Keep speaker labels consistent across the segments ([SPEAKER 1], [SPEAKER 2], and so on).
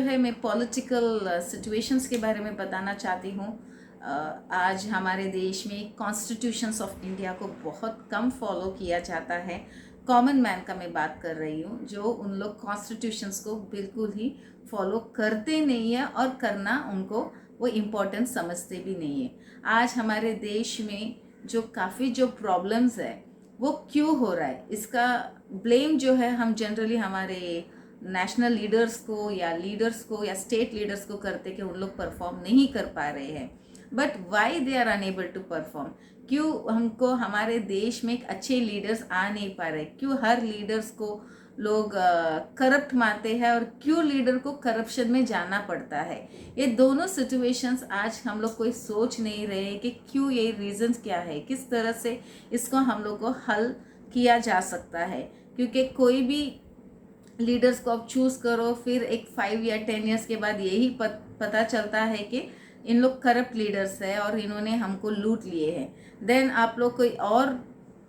[SPEAKER 1] है मैं political situations के बारे में बताना चाहती हूँ। आज हमारे देश में कॉन्स्टिट्यूशंस ऑफ इंडिया को बहुत कम फॉलो किया जाता है। कॉमन मैन का मैं बात कर रही हूँ, जो उन लोग कॉन्स्टिट्यूशंस को बिल्कुल ही फॉलो करते नहीं है और करना उनको वो इम्पोर्टेंट समझते भी नहीं है। आज हमारे देश में जो प्रॉब्लम्स है वो क्यों हो रहा है, इसका ब्लेम जो है हम जनरली हमारे नेशनल लीडर्स को या स्टेट लीडर्स को करते कि उन लोग परफॉर्म नहीं कर पा रहे हैं। But why they are unable to perform? क्यों हमको हमारे देश में एक अच्छे लीडर्स आ नहीं पा रहे? क्यों हर लीडर्स को लोग करप्ट मानते हैं और क्यों लीडर को करप्शन में जाना पड़ता है? ये दोनों सिचुएशंस आज हम लोग कोई सोच नहीं रहे कि क्यों, ये रीजंस क्या है, किस तरह से इसको हम लोग को हल किया जा सकता है। क्योंकि कोई भी लीडर्स को आप चूज़ करो, फिर एक 5 या 10 ईयर्स के बाद यही पता चलता है कि इन लोग करप्ट लीडर्स है और इन्होंने हमको लूट लिए हैं। देन आप लोग कोई और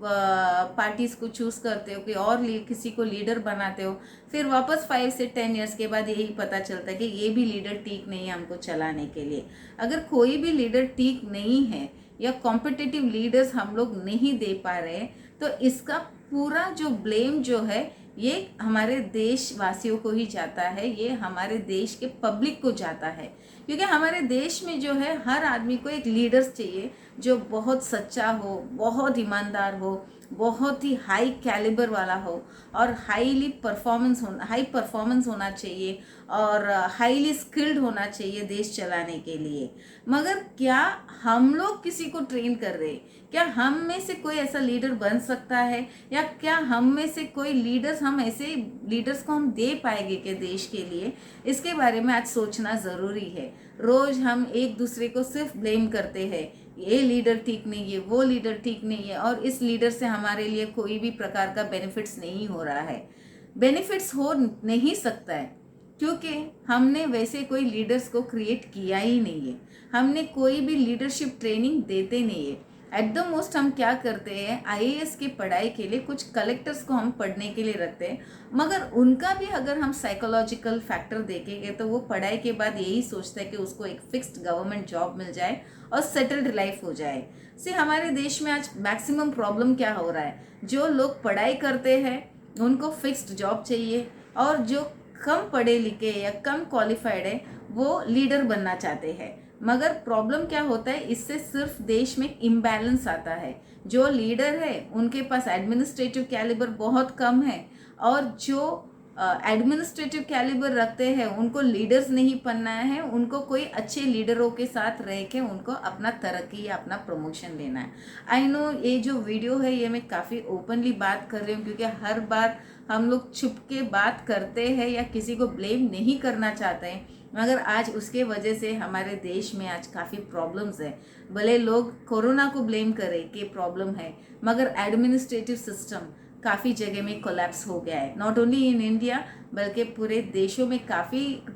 [SPEAKER 1] पार्टीज़ को चूज़ करते हो, कोई और किसी को लीडर बनाते हो, फिर वापस 5 से 10 ईयर्स के बाद यही पता चलता है कि ये भी लीडर ठीक नहीं है हमको चलाने के लिए। अगर कोई भी लीडर ठीक नहीं है या कॉम्पिटिटिव लीडर्स हम लोग नहीं दे पा रहे, तो इसका पूरा जो ब्लेम जो है ये हमारे देशवासियों को ही जाता है, ये हमारे देश के पब्लिक को जाता है। क्योंकि हमारे देश में जो है हर आदमी को एक लीडर्स चाहिए जो बहुत सच्चा हो, बहुत ईमानदार हो, बहुत ही हाई कैलिबर वाला हो और हाई परफॉर्मेंस होना चाहिए और हाईली स्किल्ड होना चाहिए देश चलाने के लिए। मगर क्या हम लोग किसी को ट्रेन कर रहे हैं? क्या हम में से कोई ऐसा लीडर बन सकता है? या क्या हम में से कोई लीडर्स, हम ऐसे लीडर्स को हम दे पाएंगे कि देश के लिए? इसके बारे में आज सोचना ज़रूरी है। रोज़ हम एक दूसरे को सिर्फ ब्लेम करते हैं, ये लीडर ठीक नहीं है, वो लीडर ठीक नहीं है, और इस लीडर से हमारे लिए कोई भी प्रकार का बेनिफिट्स नहीं हो रहा है। बेनिफिट्स हो नहीं सकता है क्योंकि हमने वैसे कोई लीडर्स को क्रिएट किया ही नहीं है। हमने कोई भी लीडरशिप ट्रेनिंग देते नहीं है। एट द मोस्ट हम क्या करते हैं, आईएएस की पढ़ाई के लिए कुछ कलेक्टर्स को हम पढ़ने के लिए रखते हैं, मगर उनका भी अगर हम साइकोलॉजिकल फैक्टर देखेंगे तो वो पढ़ाई के बाद यही सोचता है कि उसको एक फिक्स्ड गवर्नमेंट जॉब मिल जाए और सेटल्ड लाइफ हो जाए। से हमारे देश में आज मैक्सिमम प्रॉब्लम क्या हो रहा है, जो लोग पढ़ाई करते हैं उनको फिक्स्ड जॉब चाहिए और जो कम पढ़े लिखे या कम क्वालिफाइड है वो लीडर बनना चाहते हैं। मगर प्रॉब्लम क्या होता है, इससे सिर्फ देश में इम्बैलेंस आता है। जो लीडर है उनके पास एडमिनिस्ट्रेटिव कैलिबर बहुत कम है और जो एडमिनिस्ट्रेटिव कैलिबर रखते हैं उनको लीडर्स नहीं बनना है, उनको कोई अच्छे लीडरों के साथ रह के उनको अपना तरक्की या अपना प्रमोशन लेना है। आई नो ये जो वीडियो है ये मैं काफ़ी ओपनली बात कर रही हूँ क्योंकि हर बार हम लोग छुप के बात करते हैं या किसी को ब्लेम नहीं करना चाहते हैं, मगर आज उसके वजह से हमारे देश में आज काफ़ी प्रॉब्लम्स है। भले लोग कोरोना को ब्लेम करें कि प्रॉब्लम है, मगर एडमिनिस्ट्रेटिव सिस्टम काफ़ी जगह में कोलैप्स हो गया है। नॉट ओनली इन इंडिया बल्कि पूरे देशों में,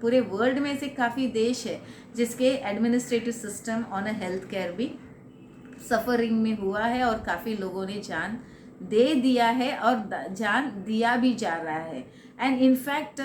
[SPEAKER 1] पूरे वर्ल्ड में से काफ़ी देश है जिसके administrative system on health care भी सफरिंग में हुआ है और काफ़ी लोगों ने जान दे दिया है और जान दिया भी जा रहा है। एंड इनफैक्ट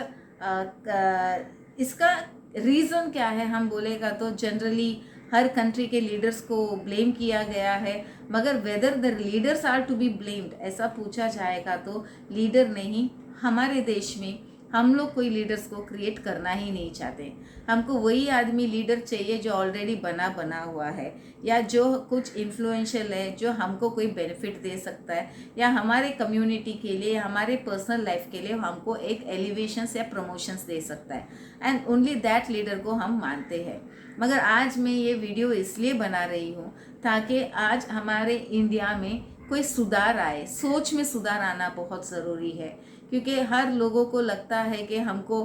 [SPEAKER 1] इसका रीज़न क्या है हम बोलेगा तो जनरली हर कंट्री के लीडर्स को ब्लेम किया गया है, मगर whether the leaders are to be blamed ऐसा पूछा जाएगा तो लीडर नहीं, हमारे देश में हम लोग कोई लीडर्स को क्रिएट करना ही नहीं चाहते। हमको वही आदमी लीडर चाहिए जो ऑलरेडी बना हुआ है या जो कुछ इन्फ्लुएंशियल है, जो हमको कोई बेनिफिट दे सकता है या हमारे कम्युनिटी के लिए, हमारे पर्सनल लाइफ के लिए हमको एक एलिवेशंस या प्रमोशंस दे सकता है। एंड ओनली दैट लीडर को हम मानते हैं। मगर आज मैं ये वीडियो इसलिए बना रही हूँ ताकि आज हमारे इंडिया में कोई सुधार आए, सोच में सुधार आना बहुत ज़रूरी है। क्योंकि हर लोगों को लगता है कि हमको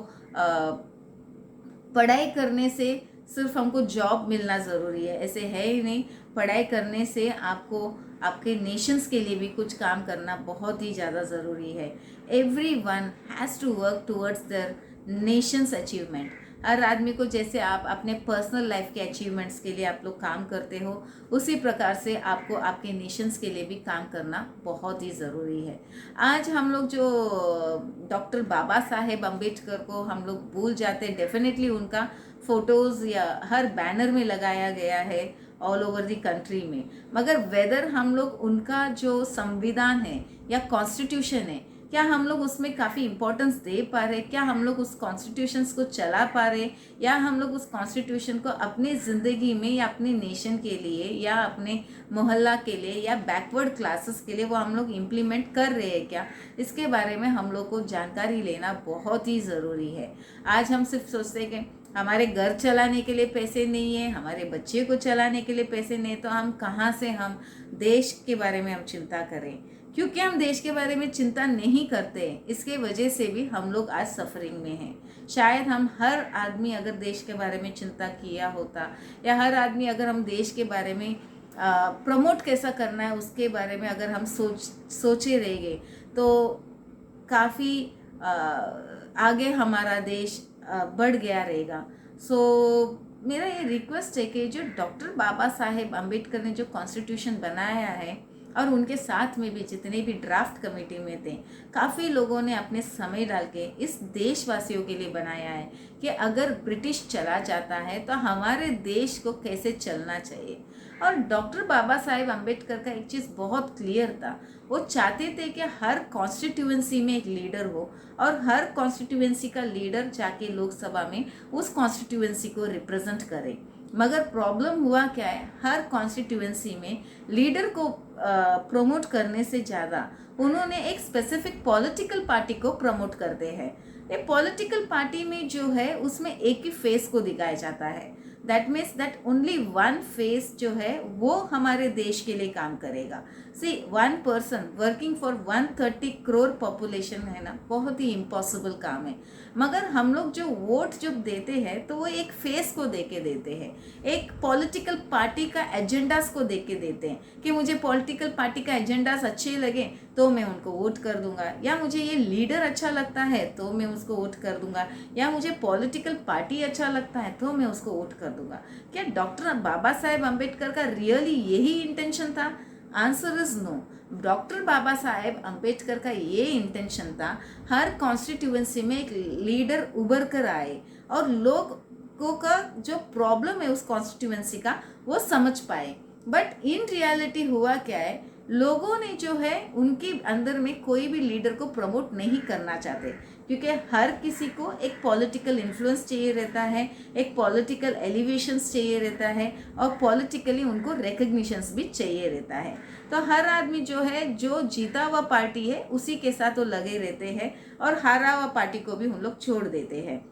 [SPEAKER 1] पढ़ाई करने से सिर्फ हमको जॉब मिलना ज़रूरी है, ऐसे है ही नहीं। पढ़ाई करने से आपको आपके नेशंस के लिए भी कुछ काम करना बहुत ही ज़्यादा ज़रूरी है। Everyone has to work towards their nation's achievement. हर आदमी को जैसे आप अपने पर्सनल लाइफ के अचीवमेंट्स के लिए आप लोग काम करते हो, उसी प्रकार से आपको आपके नेशंस के लिए भी काम करना बहुत ही ज़रूरी है। आज हम लोग जो डॉक्टर बाबा साहेब अम्बेडकर को हम लोग भूल जाते, डेफिनेटली उनका फ़ोटोज़ या हर बैनर में लगाया गया है ऑल ओवर द कंट्री में, मगर वेदर हम लोग उनका जो संविधान है या कॉन्स्टिट्यूशन है, क्या हम लोग उसमें काफ़ी इम्पोर्टेंस दे पा रहे, क्या हम लोग उस कॉन्स्टिट्यूशंस को चला पा रहे, या हम लोग उस कॉन्स्टिट्यूशन को अपनी ज़िंदगी में या अपने नेशन के लिए या अपने मोहल्ला के लिए या बैकवर्ड क्लासेस के लिए वो हम लोग इम्प्लीमेंट कर रहे हैं क्या, इसके बारे में हम लोग को जानकारी लेना बहुत ही ज़रूरी है। आज हम सिर्फ सोचते हैं कि हमारे घर चलाने के लिए पैसे नहीं है, हमारे बच्चे को चलाने के लिए पैसे नहीं, तो हम कहाँ से हम देश के बारे में हम चिंता करें। क्योंकि हम देश के बारे में चिंता नहीं करते, इसके वजह से भी हम लोग आज सफरिंग में हैं। शायद हम हर आदमी अगर देश के बारे में चिंता किया होता, या हर आदमी अगर हम देश के बारे में प्रमोट कैसा करना है उसके बारे में अगर हम सोचे रहेंगे, तो काफ़ी आगे हमारा देश बढ़ गया रहेगा। सो मेरा ये रिक्वेस्ट है कि जो डॉक्टर बाबा साहेब अम्बेडकर ने जो कॉन्स्टिट्यूशन बनाया है, और उनके साथ में भी जितने भी ड्राफ्ट कमेटी में थे, काफ़ी लोगों ने अपने समय डाल के इस देशवासियों के लिए बनाया है कि अगर ब्रिटिश चला जाता है तो हमारे देश को कैसे चलना चाहिए। और डॉक्टर बाबा साहेब अम्बेडकर का एक चीज़ बहुत क्लियर था, वो चाहते थे कि हर कॉन्स्टिट्यूएंसी में एक लीडर हो और हर कॉन्स्टिट्यूएंसी का लीडर जाके लोकसभा में उस कॉन्स्टिट्यूएंसी को रिप्रेजेंट करे। मगर प्रॉब्लम हुआ क्या है, हर कॉन्स्टिट्यूएंसी में लीडर को प्रमोट करने से ज़्यादा उन्होंने एक स्पेसिफिक पॉलिटिकल पार्टी को प्रमोट करते हैं। ये पॉलिटिकल पार्टी में जो है उसमें एक ही फेस को दिखाया जाता है। That means that only one face जो है वो हमारे देश के लिए काम करेगा। See one person working for 130 crore population है ना, बहुत ही इम्पॉसिबल काम है। मगर हम लोग जो वोट जब देते हैं तो वो एक फेस को दे के देते हैं, एक पॉलिटिकल पार्टी का एजेंडास को देख के देते हैं कि मुझे पॉलिटिकल पार्टी का एजेंडास अच्छे लगे तो मैं उनको वोट कर दूंगा, या मुझे ये लीडर अच्छा लगता है तो मैं उसको वोट कर दूंगा, या मुझे पॉलिटिकल पार्टी अच्छा लगता है तो मैं उसको वोट कर दूंगा। क्या डॉक्टर बाबा साहेब अम्बेडकर का रियली यही इंटेंशन था? Answer is no. Doctor Baba Saheb Ambedkar का ये इंटेंशन था, हर कॉन्स्टिट्यूएंसी में एक लीडर उभर कर आए और लोगों का जो प्रॉब्लम है उस कॉन्स्टिट्यूएंसी का वो समझ पाए। बट इन रियलिटी हुआ क्या है, लोगों ने जो है उनके अंदर में कोई भी लीडर को प्रमोट नहीं करना चाहते, क्योंकि हर किसी को एक पॉलिटिकल इन्फ्लुएंस चाहिए रहता है, एक पॉलिटिकल एलिवेशंस चाहिए रहता है, और पॉलिटिकली उनको रिकग्निशंस भी चाहिए रहता है। तो हर आदमी जो है, जो जीता हुआ पार्टी है उसी के साथ वो लगे रहते हैं, और हारा हुआ पार्टी को भी हम लोग छोड़ देते हैं।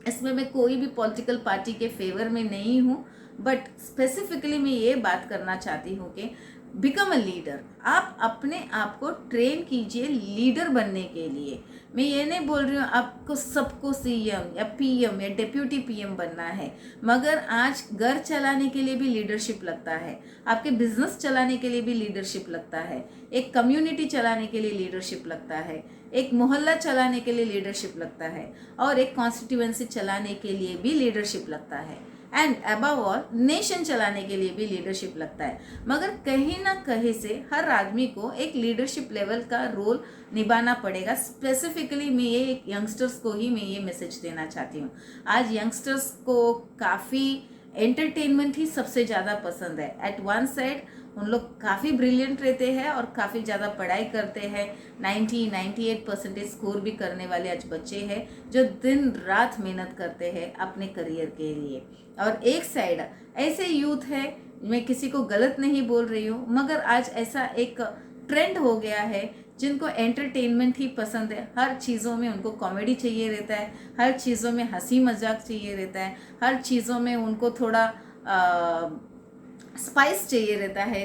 [SPEAKER 1] इसमें मैं कोई भी पॉलिटिकल पार्टी के फेवर में नहीं हूँ, बट स्पेसिफिकली मैं ये बात करना चाहती हूँ कि बिकम अ लीडर। आप अपने आप को ट्रेन कीजिए लीडर बनने के लिए। मैं ये नहीं बोल रही हूँ आपको सबको सीएम या पीएम या डिप्यूटी पीएम बनना है, मगर आज घर चलाने के लिए भी लीडरशिप लगता है, आपके बिजनेस चलाने के लिए भी लीडरशिप लगता है, एक कम्युनिटी चलाने के लिए लीडरशिप लगता है, एक मोहल्ला चलाने के लिए लीडरशिप लगता है, और एक कॉन्स्टिट्यूएंसी चलाने के लिए भी लीडरशिप लगता है, एंड अबव ऑल नेशन चलाने के लिए भी लीडरशिप लगता है। मगर कहीं ना कहीं से हर आदमी को एक लीडरशिप लेवल का रोल निभाना पड़ेगा। स्पेसिफिकली मैं ये एक यंगस्टर्स को ही मैं ये मैसेज देना चाहती हूँ। आज यंगस्टर्स को काफ़ी एंटरटेनमेंट ही सबसे ज़्यादा पसंद है। एट वन साइड उन लोग काफ़ी ब्रिलियंट रहते हैं और काफ़ी ज़्यादा पढ़ाई करते हैं, 98% स्कोर भी करने वाले आज बच्चे हैं जो दिन रात मेहनत करते हैं अपने करियर के लिए। और एक साइड ऐसे यूथ है, मैं किसी को गलत नहीं बोल रही हूँ, मगर आज ऐसा एक ट्रेंड हो गया है जिनको एंटरटेनमेंट ही पसंद है। हर चीज़ों में उनको कॉमेडी चाहिए रहता है, हर चीज़ों में हंसी मजाक चाहिए रहता है, हर चीज़ों में उनको थोड़ा स्पाइस चाहिए रहता है,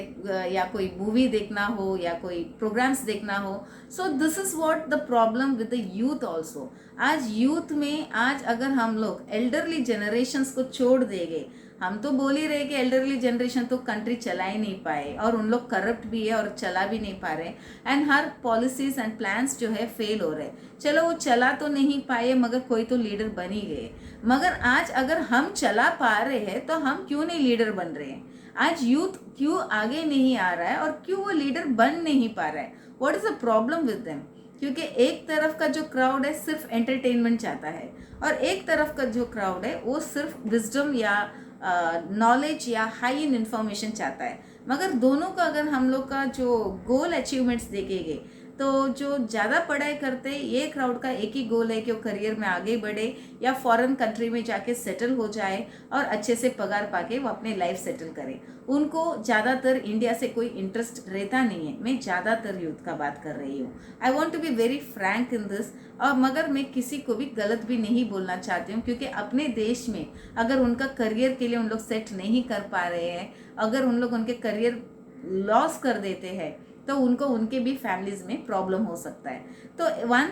[SPEAKER 1] या कोई मूवी देखना हो या कोई प्रोग्राम्स देखना हो। So this is what the problem with the youth also. आज यूथ में आज अगर हम लोग एल्डरली जनरेशन्स को छोड़ देंगे, हम तो बोल ही रहे कि एल्डरली जनरेशन तो कंट्री चला ही नहीं पाए, और उन लोग करप्ट भी है और चला भी नहीं पा रहे, and her policies and plans जो है फेल हो रहे। चलो वो चला तो नहीं पाए, मगर कोई तो लीडर बन ही गए। मगर आज अगर हम चला पा रहे हैं तो हम क्यों नहीं लीडर बन रहे हैं? आज यूथ क्यों आगे नहीं आ रहा है और क्यों वो लीडर बन नहीं पा रहा है? What is the problem with them? क्योंकि एक तरफ का जो क्राउड है सिर्फ एंटरटेनमेंट चाहता है, और एक तरफ का जो क्राउड है वो सिर्फ विजडम या नॉलेज या हाई इन इंफॉर्मेशन चाहता है। मगर दोनों का अगर हम लोग का जो गोल अचीवमेंट्स देखेंगे, तो जो ज़्यादा पढ़ाई करते ये क्राउड का एक ही गोल है कि वो करियर में आगे बढ़े या फॉरेन कंट्री में जाके सेटल हो जाए और अच्छे से पगार पाके वो अपने लाइफ सेटल करे। उनको ज़्यादातर इंडिया से कोई इंटरेस्ट रहता नहीं है। मैं ज़्यादातर यूथ का बात कर रही हूँ। I want to be very frank in this. और मगर मैं किसी को भी गलत भी नहीं बोलना चाहती हूँ, क्योंकि अपने देश में अगर उनका करियर के लिए उन लोग सेट नहीं कर पा रहे हैं, अगर उन लोग उनके करियर लॉस कर देते हैं, तो उनको उनके भी फैमिलीज में प्रॉब्लम हो सकता है। तो one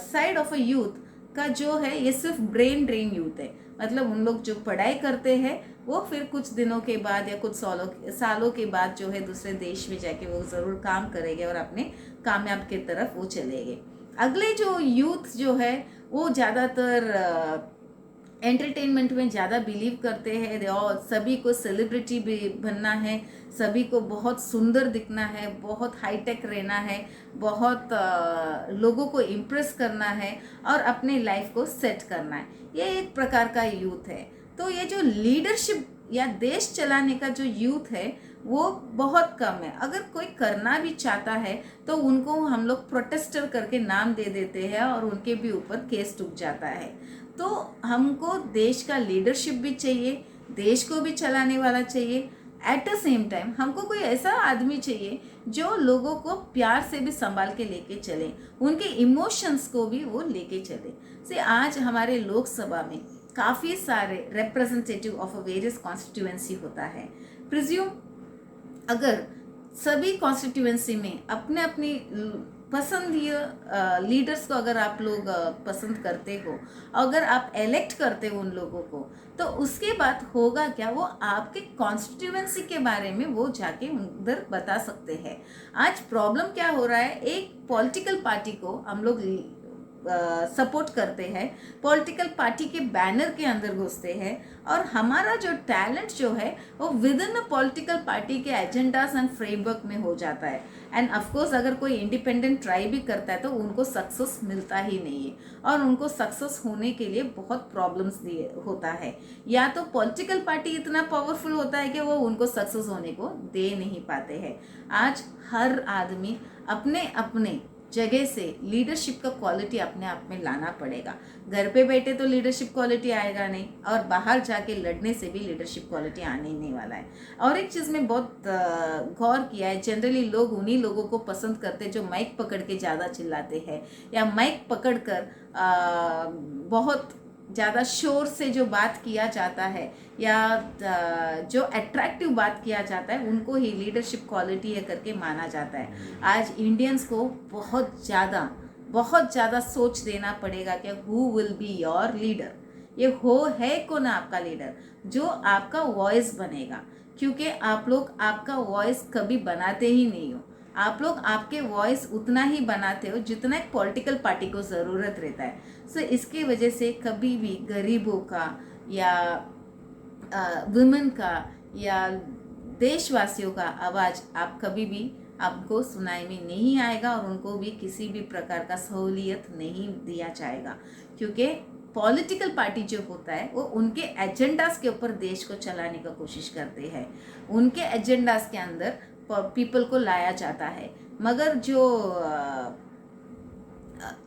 [SPEAKER 1] side of a youth का जो है ये सिर्फ ब्रेन ड्रेन यूथ है। मतलब उन लोग जो पढ़ाई करते हैं वो फिर कुछ दिनों के बाद या कुछ सालों के बाद जो है दूसरे देश में जाके वो ज़रूर काम करेंगे और अपने कामयाब की तरफ वो चलेंगे। अगले जो यूथ जो है वो ज़्यादातर एंटरटेनमेंट में ज़्यादा बिलीव करते हैं, और सभी को सेलिब्रिटी भी बनना है, सभी को बहुत सुंदर दिखना है, बहुत हाईटेक रहना है, बहुत लोगों को इम्प्रेस करना है और अपने लाइफ को सेट करना है। ये एक प्रकार का यूथ है। तो ये जो लीडरशिप या देश चलाने का जो यूथ है वो बहुत कम है। अगर कोई करना भी चाहता है तो उनको हम लोग प्रोटेस्टर करके नाम दे देते हैं और उनके भी ऊपर केस टूट जाता है। तो हमको देश का लीडरशिप भी चाहिए, देश को भी चलाने वाला चाहिए। एट द सेम टाइम हमको कोई ऐसा आदमी चाहिए जो लोगों को प्यार से भी संभाल के लेके चले, उनके इमोशंस को भी वो लेके चले। से आज हमारे लोकसभा में काफ़ी सारे representative of a various constituency होता है। प्रिज्यूम अगर सभी कॉन्स्टिट्यूएंसी में अपने अपनी पसंदीदा लीडर्स को अगर आप लोग पसंद करते हो, अगर आप इलेक्ट करते हो उन लोगों को, तो उसके बाद होगा क्या, वो आपके कॉन्स्टिट्यूएंसी के बारे में वो जाके उधर बता सकते हैं। आज प्रॉब्लम क्या हो रहा है, एक पॉलिटिकल पार्टी को हम लोग सपोर्ट करते हैं, पॉलिटिकल पार्टी के बैनर के अंदर घुसते हैं, और हमारा जो टैलेंट जो है वो with in a political party के एजेंडास एंड फ्रेमवर्क में हो जाता है। एंड ऑफ कोर्स अगर कोई इंडिपेंडेंट ट्राई भी करता है तो उनको सक्सेस मिलता ही नहीं है, और उनको सक्सेस होने के लिए बहुत प्रॉब्लम्स होता है। या तो पॉलिटिकल पार्टी इतना पावरफुल होता है कि वो उनको सक्सेस होने को दे नहीं पाते हैं। आज हर आदमी अपने अपने जगह से लीडरशिप का क्वालिटी अपने आप में लाना पड़ेगा। घर पे बैठे तो लीडरशिप क्वालिटी आएगा नहीं, और बाहर जाके लड़ने से भी लीडरशिप क्वालिटी आने ही नहीं वाला है। और एक चीज़ में बहुत गौर किया है, जनरली लोग उन्हीं लोगों को पसंद करते हैं जो माइक पकड़ के ज़्यादा चिल्लाते हैं, या माइक पकड़ कर बहुत ज़्यादा शोर से जो बात किया जाता है, या जो अट्रैक्टिव बात किया जाता है, उनको ही लीडरशिप क्वालिटी है करके माना जाता है। आज इंडियंस को बहुत ज़्यादा सोच देना पड़ेगा कि who will be your leader. ये हो है कौन आपका लीडर जो आपका वॉइस बनेगा, क्योंकि आप लोग आपका वॉइस कभी बनाते ही नहीं हो। आप लोग आपके वॉइस उतना ही बनाते हो जितना एक पॉलिटिकल पार्टी को ज़रूरत रहता है। सो इसकी वजह से कभी भी गरीबों का या वुमेन का या देशवासियों का आवाज़ आप कभी भी आपको सुनाई में नहीं आएगा, और उनको भी किसी भी प्रकार का सहूलियत नहीं दिया जाएगा। क्योंकि पॉलिटिकल पार्टी जो होता है वो उनके एजेंडास के ऊपर देश को चलाने का कोशिश करते हैं, उनके एजेंडास के अंदर पीपल को लाया जाता है। मगर जो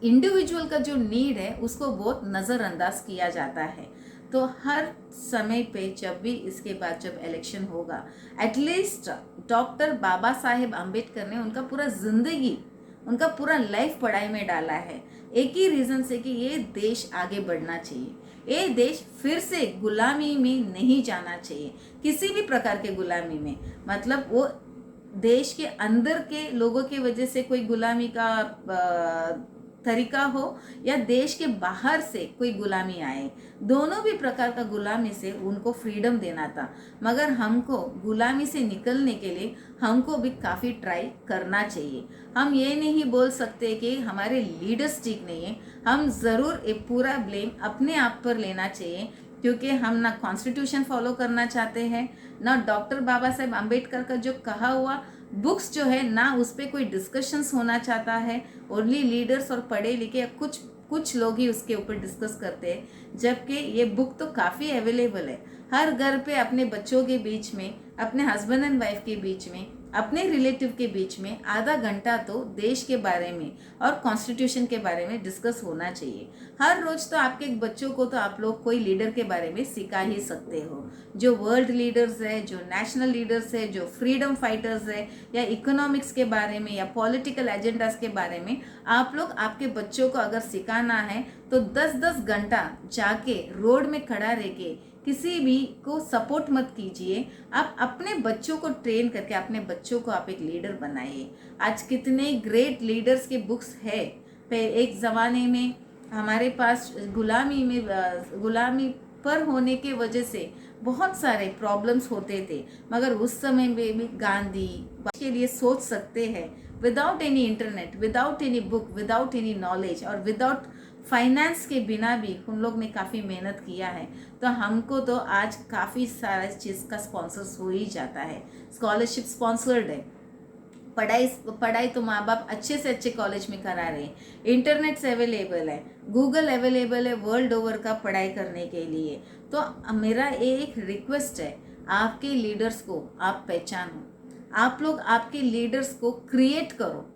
[SPEAKER 1] इंडिविजुअल का जो नीड है उसको बहुत नज़रअंदाज किया जाता है। तो हर समय पे जब भी इसके बाद जब इलेक्शन होगा, एटलीस्ट डॉक्टर बाबा साहेब अम्बेडकर ने उनका पूरा ज़िंदगी, उनका पूरा लाइफ पढ़ाई में डाला है, एक ही रीज़न से कि ये देश आगे बढ़ना चाहिए, ये देश फिर से गुलामी में नहीं जाना चाहिए, किसी भी प्रकार के गुलामी में। मतलब वो देश के अंदर के लोगों की वजह से कोई गुलामी का तरीका हो या देश के बाहर से कोई गुलामी आए, दोनों भी प्रकार का गुलामी से उनको फ्रीडम देना था। मगर हमको गुलामी से निकलने के लिए हमको भी काफ़ी ट्राई करना चाहिए। हम ये नहीं बोल सकते कि हमारे लीडर्स ठीक नहीं है, हम ज़रूर एक पूरा ब्लेम अपने आप पर लेना चाहिए, क्योंकि हम ना कॉन्स्टिट्यूशन फॉलो करना चाहते हैं, ना डॉक्टर बाबा साहेब अम्बेडकर का जो कहा हुआ बुक्स जो है ना उस पर कोई डिस्कशंस होना चाहता है। ओनली लीडर्स और पढ़े लिखे कुछ लोग ही उसके ऊपर डिस्कस करते हैं, जबकि ये बुक तो काफ़ी अवेलेबल है हर घर पे, अपने बच्चों के बीच में, अपने हस्बैंड एंड वाइफ के बीच में, अपने रिलेटिव के बीच में आधा घंटा तो देश के बारे में और कॉन्स्टिट्यूशन के बारे में डिस्कस होना चाहिए। हर रोज तो आपके बच्चों को तो आप लोग कोई लीडर के बारे में सिखा ही सकते हो, जो वर्ल्ड लीडर्स है, जो नेशनल लीडर्स है, जो फ्रीडम फाइटर्स है, या इकोनॉमिक्स के बारे में या पॉलिटिकल एजेंडास के बारे में आप लोग आपके बच्चों को अगर सिखाना है तो 10-10 घंटा जाके रोड में खड़ा रह के किसी भी को सपोर्ट मत कीजिए। आप अपने बच्चों को ट्रेन करके अपने बच्चों को आप एक लीडर बनाइए। आज कितने ग्रेट लीडर्स के बुक्स है। एक ज़माने में हमारे पास गुलामी पर होने के वजह से बहुत सारे प्रॉब्लम्स होते थे, मगर उस समय में भी गांधी के लिए सोच सकते हैं without any internet, without any book, without any knowledge और विदाउट फाइनेंस के बिना भी उन लोग ने काफ़ी मेहनत किया है। तो हमको तो आज काफ़ी सारा चीज़ का स्पॉन्सर्स हो ही जाता है, स्कॉलरशिप स्पॉन्सर्ड है, पढ़ाई तो माँ बाप अच्छे से अच्छे कॉलेज में करा रहे हैं, इंटरनेट से अवेलेबल है, गूगल अवेलेबल है वर्ल्ड ओवर का पढ़ाई करने के लिए। तो मेरा एक रिक्वेस्ट है, आपके लीडर्स को आप पहचानो, आप लोग आपके लीडर्स को क्रिएट करो।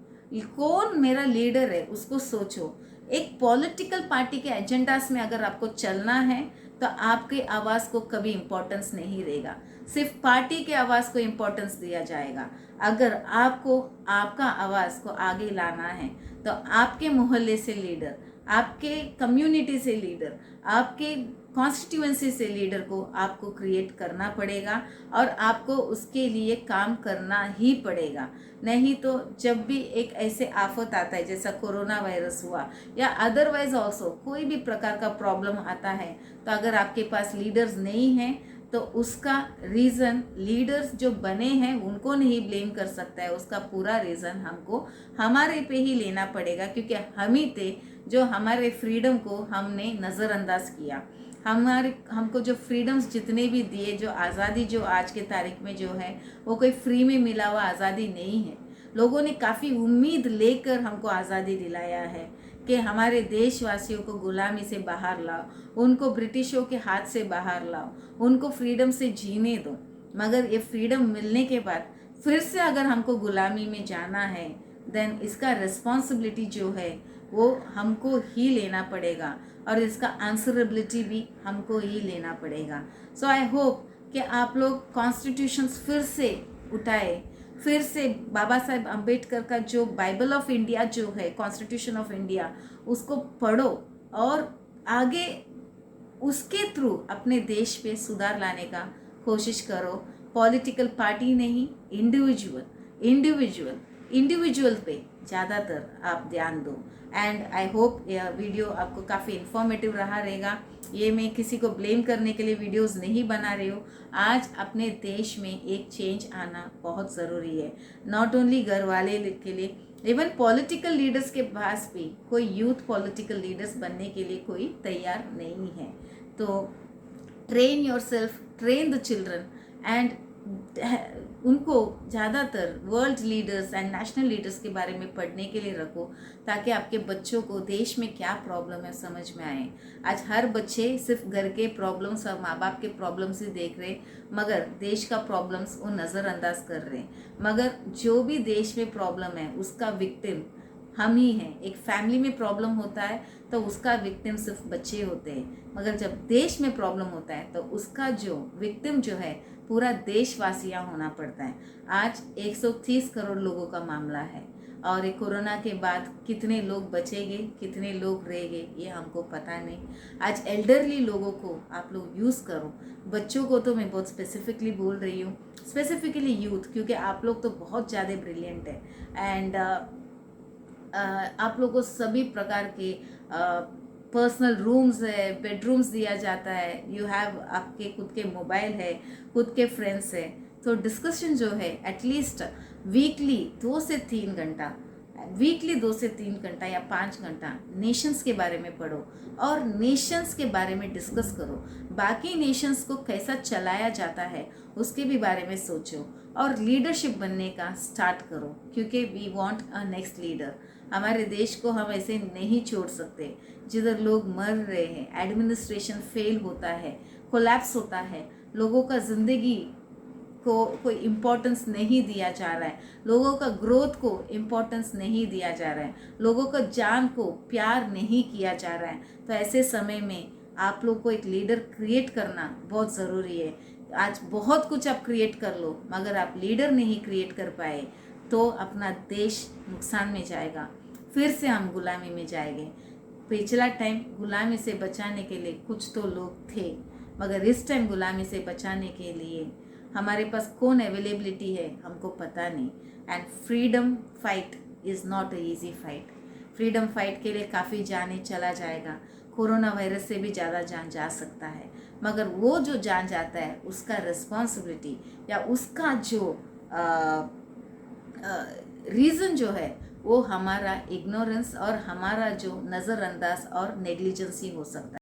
[SPEAKER 1] कौन मेरा लीडर है उसको सोचो। एक पॉलिटिकल पार्टी के एजेंडास में अगर आपको चलना है तो आपके आवाज़ को कभी इम्पोर्टेंस नहीं रहेगा, सिर्फ पार्टी के आवाज़ को इम्पोर्टेंस दिया जाएगा। अगर आपको आपका आवाज़ को आगे लाना है तो आपके मोहल्ले से लीडर, आपके कम्युनिटी से लीडर, आपके कॉन्स्टिट्यूएंसी से लीडर को आपको क्रिएट करना पड़ेगा और आपको उसके लिए काम करना ही पड़ेगा। नहीं तो जब भी एक ऐसे आफत आता है जैसा कोरोना वायरस हुआ या अदरवाइज ऑल्सो कोई भी प्रकार का प्रॉब्लम आता है, तो अगर आपके पास लीडर्स नहीं हैं तो उसका रीज़न लीडर्स जो बने हैं उनको नहीं ब्लेम कर सकता है, उसका पूरा रीज़न हमको हमारे पे ही लेना पड़ेगा, क्योंकि हम ही थे जो हमारे फ्रीडम को हमने नज़रअंदाज किया। हमको जो फ्रीडम्स जितने भी दिए, जो आज़ादी जो आज के तारीख में जो है वो कोई फ्री में मिला हुआ आज़ादी नहीं है। लोगों ने काफ़ी उम्मीद लेकर हमको आज़ादी दिलाया है कि हमारे देशवासियों को गुलामी से बाहर लाओ, उनको ब्रिटिशों के हाथ से बाहर लाओ, उनको फ्रीडम से जीने दो। मगर ये फ्रीडम मिलने के बाद फिर से अगर हमको गुलामी में जाना है, देन इसका रिस्पॉन्सिबिलिटी जो है वो हमको ही लेना पड़ेगा और इसका आंसरेबिलिटी भी हमको ही लेना पड़ेगा। सो आई होप कि आप लोग कॉन्स्टिट्यूशंस फिर से उठाए, फिर से बाबा साहेब अम्बेडकर का जो बाइबल ऑफ इंडिया जो है, कॉन्स्टिट्यूशन ऑफ इंडिया, उसको पढ़ो और आगे उसके थ्रू अपने देश पे सुधार लाने का कोशिश करो। पॉलिटिकल पार्टी नहीं, इंडिविजुअल पे ज़्यादातर आप ध्यान दो। एंड आई होप यह वीडियो आपको काफ़ी इन्फॉर्मेटिव रहा रहेगा। ये मैं किसी को ब्लेम करने के लिए वीडियोस नहीं बना रही हूँ। आज अपने देश में एक चेंज आना बहुत ज़रूरी है, नॉट ओनली घर वाले के लिए, इवन पॉलिटिकल लीडर्स के पास भी कोई यूथ पॉलिटिकल लीडर्स बनने के लिए कोई तैयार नहीं है। तो train yourself, train the children and उनको ज़्यादातर world leaders and national leaders के बारे में पढ़ने के लिए रखो, ताकि आपके बच्चों को देश में क्या प्रॉब्लम है समझ में आए। आज हर बच्चे सिर्फ घर के प्रॉब्लम्स और माँ बाप के प्रॉब्लम्स ही देख रहे, मगर देश का प्रॉब्लम्स वो नज़रअंदाज कर रहे। मगर जो भी देश में प्रॉब्लम है उसका विक्टिम हम ही हैं। एक फैमिली में प्रॉब्लम होता है तो उसका विक्टिम सिर्फ बच्चे होते हैं, मगर जब देश में प्रॉब्लम होता है तो उसका जो विक्टिम जो है पूरा देशवासियाँ होना पड़ता है। आज 130 करोड़ लोगों का मामला है और ये कोरोना के बाद कितने लोग बचेंगे, कितने लोग रहेंगे, ये हमको पता नहीं। आज एल्डरली लोगों को आप लोग यूज़ करो, बच्चों को तो मैं बहुत स्पेसिफिकली बोल रही हूँ, स्पेसिफिकली यूथ, क्योंकि आप लोग तो बहुत ज़्यादा ब्रिलियंट है। एंड आप लोगों को सभी प्रकार के पर्सनल रूम्स है, बेडरूम्स दिया जाता है, यू हैव आपके खुद के मोबाइल है, खुद के फ्रेंड्स है। तो डिस्कशन जो है एटलीस्ट वीकली 2 से 3 घंटा, वीकली 2 से 3 घंटा या 5 घंटा नेशंस के बारे में पढ़ो और नेशंस के बारे में डिस्कस करो। बाकी नेशंस को कैसा चलाया जाता है उसके भी बारे में सोचो और लीडरशिप बनने का स्टार्ट करो, क्योंकि we want a next leader. हमारे देश को हम ऐसे नहीं छोड़ सकते जिधर लोग मर रहे हैं, एडमिनिस्ट्रेशन फेल होता है, कोलैप्स होता है, लोगों का ज़िंदगी को कोई इम्पोर्टेंस नहीं दिया जा रहा है, लोगों का ग्रोथ को इम्पोर्टेंस नहीं दिया जा रहा है, लोगों का जान को प्यार नहीं किया जा रहा है। तो ऐसे समय में आप लोग को एक लीडर क्रिएट करना बहुत ज़रूरी है। आज बहुत कुछ आप क्रिएट कर लो, मगर आप लीडर नहीं क्रिएट कर पाए तो अपना देश नुकसान में जाएगा, फिर से हम गुलामी में जाएंगे। पिछला टाइम गुलामी से बचाने के लिए कुछ तो लोग थे, मगर इस टाइम गुलामी से बचाने के लिए हमारे पास कौन अवेलेबिलिटी है हमको पता नहीं। And freedom fight is not a easy fight. Freedom fight के लिए काफ़ी जाने चला जाएगा, कोरोना वायरस से भी ज़्यादा जान जा सकता है, मगर वो जो जान जाता है उसका रिस्पॉन्सिबिलिटी या उसका जो रीज़न जो है वो हमारा इग्नोरेंस और हमारा जो नज़रअंदाज और नेग्लिजेंसी हो सकता है।